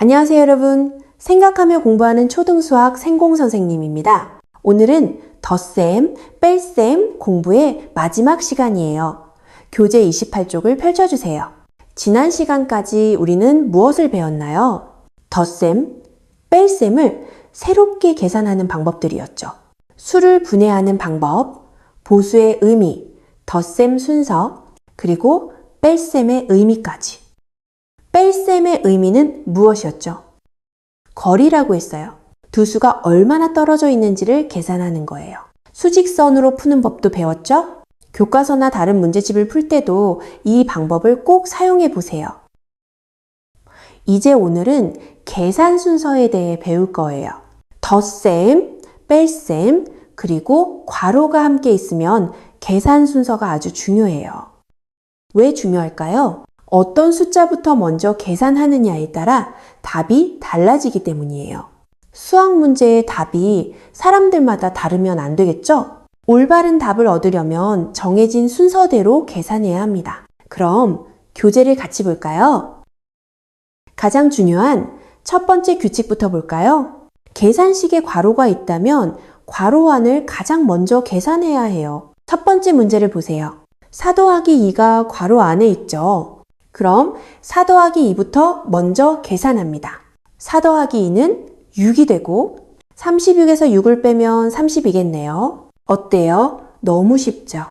안녕하세요 여러분. 생각하며 공부하는 초등수학 생공선생님입니다. 오늘은 덧셈, 뺄셈 공부의 마지막 시간이에요. 교재 28쪽을 펼쳐주세요. 지난 시간까지 우리는 무엇을 배웠나요? 덧셈, 뺄셈을 새롭게 계산하는 방법들이었죠. 수를 분해하는 방법, 보수의 의미, 덧셈 순서, 그리고 뺄셈의 의미까지. 뺄셈의 의미는 무엇이었죠? 거리라고 했어요. 두 수가 얼마나 떨어져 있는지를 계산하는 거예요. 수직선으로 푸는 법도 배웠죠? 교과서나 다른 문제집을 풀 때도 이 방법을 꼭 사용해 보세요. 이제 오늘은 계산 순서에 대해 배울 거예요. 덧셈, 뺄셈, 그리고 괄호가 함께 있으면 계산 순서가 아주 중요해요. 왜 중요할까요? 어떤 숫자부터 먼저 계산하느냐에 따라 답이 달라지기 때문이에요. 수학 문제의 답이 사람들마다 다르면 안 되겠죠? 올바른 답을 얻으려면 정해진 순서대로 계산해야 합니다. 그럼 교재를 같이 볼까요? 가장 중요한 첫 번째 규칙부터 볼까요? 계산식에 괄호가 있다면 괄호 안을 가장 먼저 계산해야 해요. 첫 번째 문제를 보세요. 4 더하기 2가 괄호 안에 있죠. 그럼 4 더하기 2부터 먼저 계산합니다. 4 더하기 2는 6이 되고 36에서 6을 빼면 30이겠네요. 어때요? 너무 쉽죠?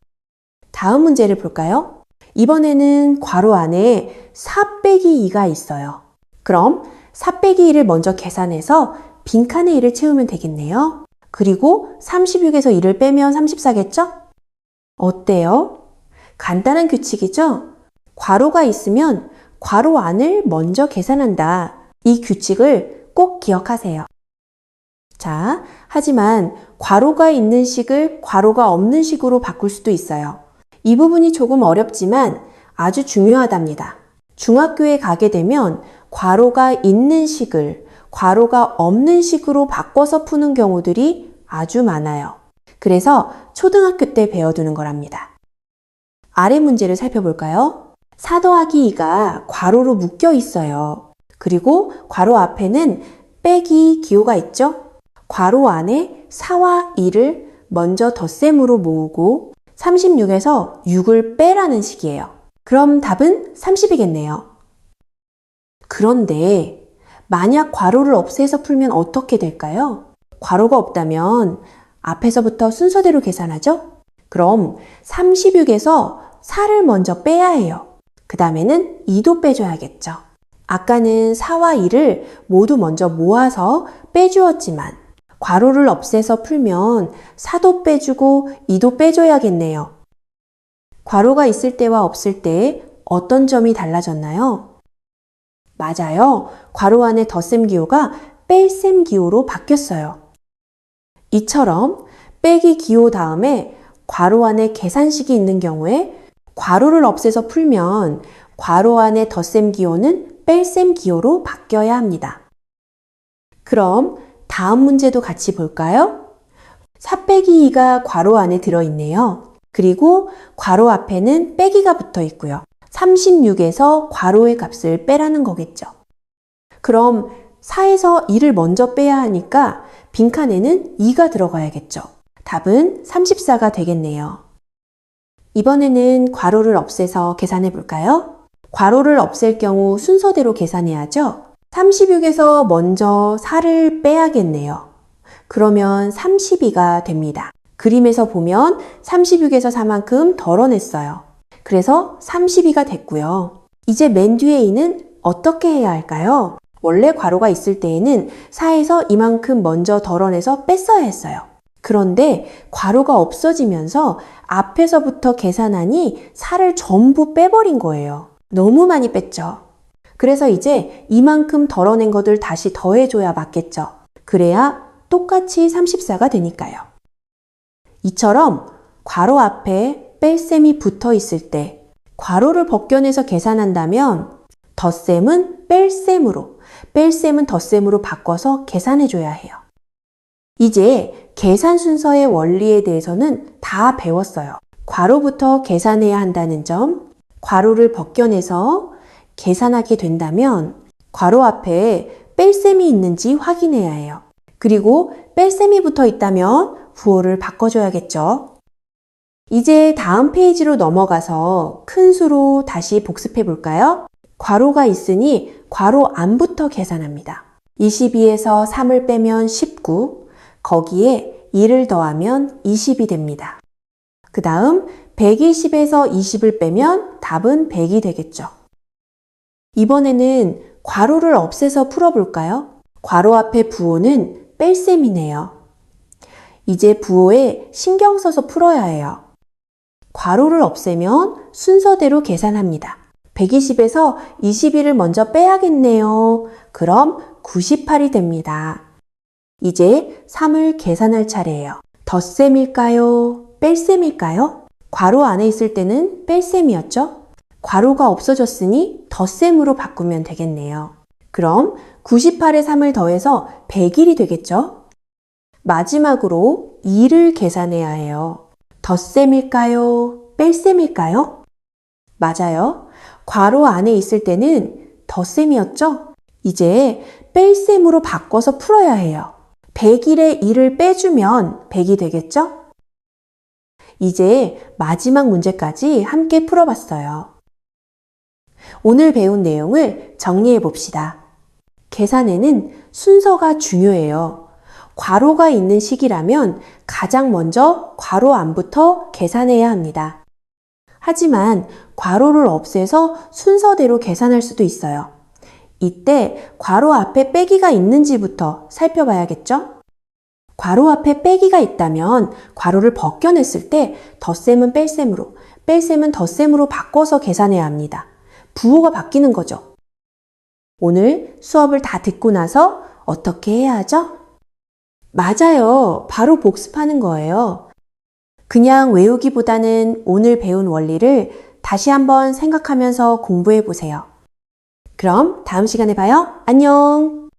다음 문제를 볼까요? 이번에는 괄호 안에 4 빼기 2가 있어요. 그럼 4 빼기 2를 먼저 계산해서 빈칸에 2를 채우면 되겠네요. 그리고 36에서 2를 빼면 34겠죠? 어때요? 간단한 규칙이죠? 괄호가 있으면 괄호 안을 먼저 계산한다. 이 규칙을 꼭 기억하세요. 자, 하지만 괄호가 있는 식을 괄호가 없는 식으로 바꿀 수도 있어요. 이 부분이 조금 어렵지만 아주 중요하답니다. 중학교에 가게 되면 괄호가 있는 식을 괄호가 없는 식으로 바꿔서 푸는 경우들이 아주 많아요. 그래서 초등학교 때 배워두는 거랍니다. 아래 문제를 살펴볼까요? 4 더하기 2가 괄호로 묶여 있어요. 그리고 괄호 앞에는 빼기 기호가 있죠? 괄호 안에 4와 2를 먼저 덧셈으로 모으고 36에서 6을 빼라는 식이에요. 그럼 답은 30이겠네요. 그런데 만약 괄호를 없애서 풀면 어떻게 될까요? 괄호가 없다면 앞에서부터 순서대로 계산하죠? 그럼 36에서 4를 먼저 빼야 해요. 그 다음에는 2도 빼줘야겠죠. 아까는 4와 2를 모두 먼저 모아서 빼주었지만 괄호를 없애서 풀면 4도 빼주고 2도 빼줘야겠네요. 괄호가 있을 때와 없을 때 어떤 점이 달라졌나요? 맞아요. 괄호 안에 덧셈 기호가 뺄셈 기호로 바뀌었어요. 이처럼 빼기 기호 다음에 괄호 안에 계산식이 있는 경우에 괄호를 없애서 풀면 괄호 안의 덧셈 기호는 뺄셈 기호로 바뀌어야 합니다. 그럼 다음 문제도 같이 볼까요? 4 빼기 2가 괄호 안에 들어있네요. 그리고 괄호 앞에는 빼기가 붙어 있고요. 36에서 괄호의 값을 빼라는 거겠죠. 그럼 4에서 2를 먼저 빼야 하니까 빈칸에는 2가 들어가야겠죠. 답은 34가 되겠네요. 이번에는 괄호를 없애서 계산해 볼까요? 괄호를 없앨 경우 순서대로 계산해야죠. 36에서 먼저 4를 빼야겠네요. 그러면 32가 됩니다. 그림에서 보면 36에서 4만큼 덜어냈어요. 그래서 32가 됐고요. 이제 맨 뒤에 2는 어떻게 해야 할까요? 원래 괄호가 있을 때에는 4에서 이만큼 먼저 덜어내서 뺐어야 했어요. 그런데 괄호가 없어지면서 앞에서부터 계산하니 4를 전부 빼버린 거예요. 너무 많이 뺐죠. 그래서 이제 이만큼 덜어낸 것들 다시 더해줘야 맞겠죠. 그래야 똑같이 34가 되니까요. 이처럼 괄호 앞에 뺄셈이 붙어 있을 때 괄호를 벗겨내서 계산한다면 덧셈은 뺄셈으로, 뺄셈은 덧셈으로 바꿔서 계산해줘야 해요. 이제 계산 순서의 원리에 대해서는 다 배웠어요. 괄호부터 계산해야 한다는 점, 괄호를 벗겨내서 계산하게 된다면 괄호 앞에 뺄셈이 있는지 확인해야 해요. 그리고 뺄셈이 붙어 있다면 부호를 바꿔줘야겠죠. 이제 다음 페이지로 넘어가서 큰 수로 다시 복습해 볼까요? 괄호가 있으니 괄호 안부터 계산합니다. 22에서 3을 빼면 19, 거기에 2를 더하면 20이 됩니다. 그 다음 120에서 20을 빼면 답은 100이 되겠죠. 이번에는 괄호를 없애서 풀어볼까요? 괄호 앞에 부호는 뺄셈이네요. 이제 부호에 신경 써서 풀어야 해요. 괄호를 없애면 순서대로 계산합니다. 120에서 21을 먼저 빼야겠네요. 그럼 98이 됩니다. 이제 3을 계산할 차례예요. 덧셈일까요? 뺄셈일까요? 괄호 안에 있을 때는 뺄셈이었죠? 괄호가 없어졌으니 덧셈으로 바꾸면 되겠네요. 그럼 98에 3을 더해서 100일이 되겠죠? 마지막으로 2를 계산해야 해요. 덧셈일까요? 뺄셈일까요? 맞아요. 괄호 안에 있을 때는 덧셈이었죠? 이제 뺄셈으로 바꿔서 풀어야 해요. 100일에 2를 빼주면 100이 되겠죠? 이제 마지막 문제까지 함께 풀어봤어요. 오늘 배운 내용을 정리해 봅시다. 계산에는 순서가 중요해요. 괄호가 있는 식이라면 가장 먼저 괄호 안부터 계산해야 합니다. 하지만 괄호를 없애서 순서대로 계산할 수도 있어요. 이때 괄호 앞에 빼기가 있는지부터 살펴봐야겠죠? 괄호 앞에 빼기가 있다면 괄호를 벗겨냈을 때 덧셈은 뺄셈으로, 뺄셈은 덧셈으로 바꿔서 계산해야 합니다. 부호가 바뀌는 거죠. 오늘 수업을 다 듣고 나서 어떻게 해야 하죠? 맞아요. 바로 복습하는 거예요. 그냥 외우기보다는 오늘 배운 원리를 다시 한번 생각하면서 공부해 보세요. 그럼 다음 시간에 봐요. 안녕!